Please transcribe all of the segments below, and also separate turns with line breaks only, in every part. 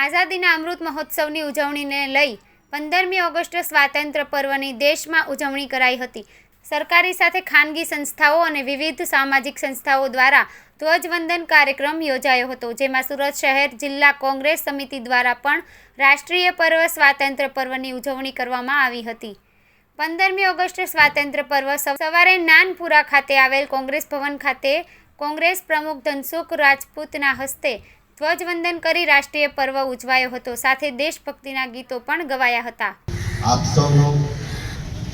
આઝાદીના અમૃત મહોત્સવની ઉજવણીને લઈ 15મી ઓગસ્ટે સ્વાતંત્ર્ય પર્વની દેશમાં ઉજવણી કરાઈ હતી. સરકારી સાથે ખાનગી સંસ્થાઓ અને વિવિધ સામાજિક સંસ્થાઓ દ્વારા ધ્વજવંદન કાર્યક્રમ યોજાયો હતો, જેમાં સુરત શહેર જિલ્લા કોંગ્રેસ સમિતિ દ્વારા પણ રાષ્ટ્રીય પર્વ સ્વાતંત્ર્ય પર્વની ઉજવણી કરવામાં આવી હતી. 15મી ઓગસ્ટે સ્વાતંત્ર્ય પર્વ સવારે નાનપુરા ખાતે આવેલ કોંગ્રેસ ભવન ખાતે કોંગ્રેસ પ્રમુખ ધનસુખ રાજપૂતના હસ્તે ધ્વજવંદન કરી રાષ્ટ્રીય પર્વ ઉજવાયો હતો. સાથે દેશભક્તિના ગીતો પણ ગવાયા હતા.
આપ સૌનો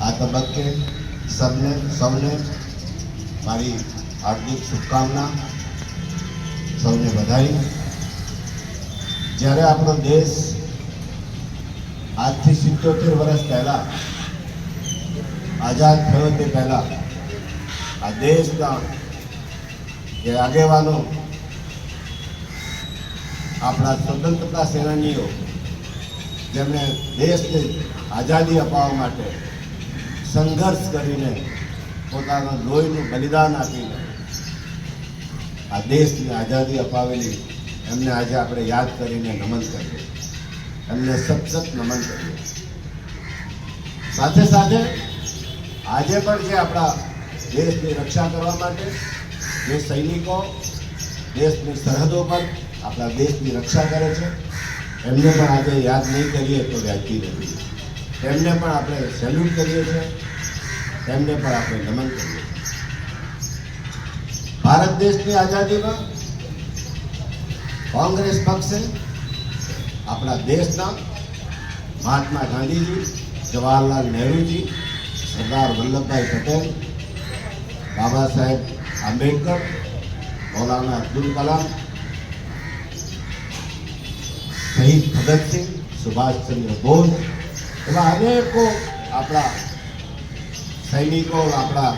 આ તબક્કે સૌને મારી હાર્દિક શુભકામના, સૌને વધાઈ. જ્યારે આપણો દેશ આજથી 77 વર્ષ પહેલાં આઝાદ થયો તે પહેલાં આ દેશના જે આગેવાનો, આપણા સ્વતંત્રતા સેનાનીઓ, જેમણે દેશને આઝાદી અપાવવા માટે સંઘર્ષ કરીને પોતાના લોહીનું બલિદાન આપીને આ દેશની આઝાદી અપાવેલી, એમને આજે આપણે યાદ કરીને નમન કરીએ, એમને સતત નમન કરીએ. સાથે સાથે આજે પણ જે આપણા દેશની રક્ષા કરવા માટે જે સૈનિકો દેશની સરહદો પર આપણા દેશની રક્ષા કરે છે, એમને પણ આજે યાદ નહીં કરીએ તો વ્યાજબી નથી. તેમને પણ આપણે સેલ્યુટ કરીએ છીએ, તેમને પણ આપણે નમન કરીએ. ભારત દેશની આઝાદીમાં કોંગ્રેસ પક્ષે આપણા દેશના મહાત્મા ગાંધીજી, જવાહરલાલ નહેરુજી, સરદાર વલ્લભભાઈ પટેલ, બાબા સાહેબ આંબેડકર, મૌલાના અબ્દુલ કલામ, શહીદ ભગતસિંહ, સુભાષચંદ્ર બોઝ એવા અનેકો આપણા સૈનિકો, આપણા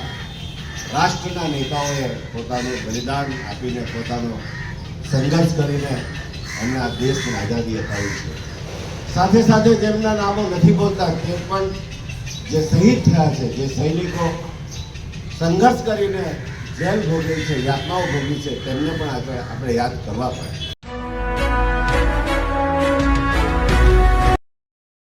રાષ્ટ્રના નેતાઓએ પોતાનું બલિદાન આપીને, પોતાનો સંઘર્ષ કરીને એમને આ દેશની આઝાદી અપાવી છે. સાથે સાથે જેમના નામો નથી બોલતા તે પણ જે શહીદ થયા છે, જે સૈનિકો સંઘર્ષ કરીને જેલ ભોગવી છે, યાતનાઓ ભોગવી છે, તેમને પણ આપણે યાદ કરવા પડે.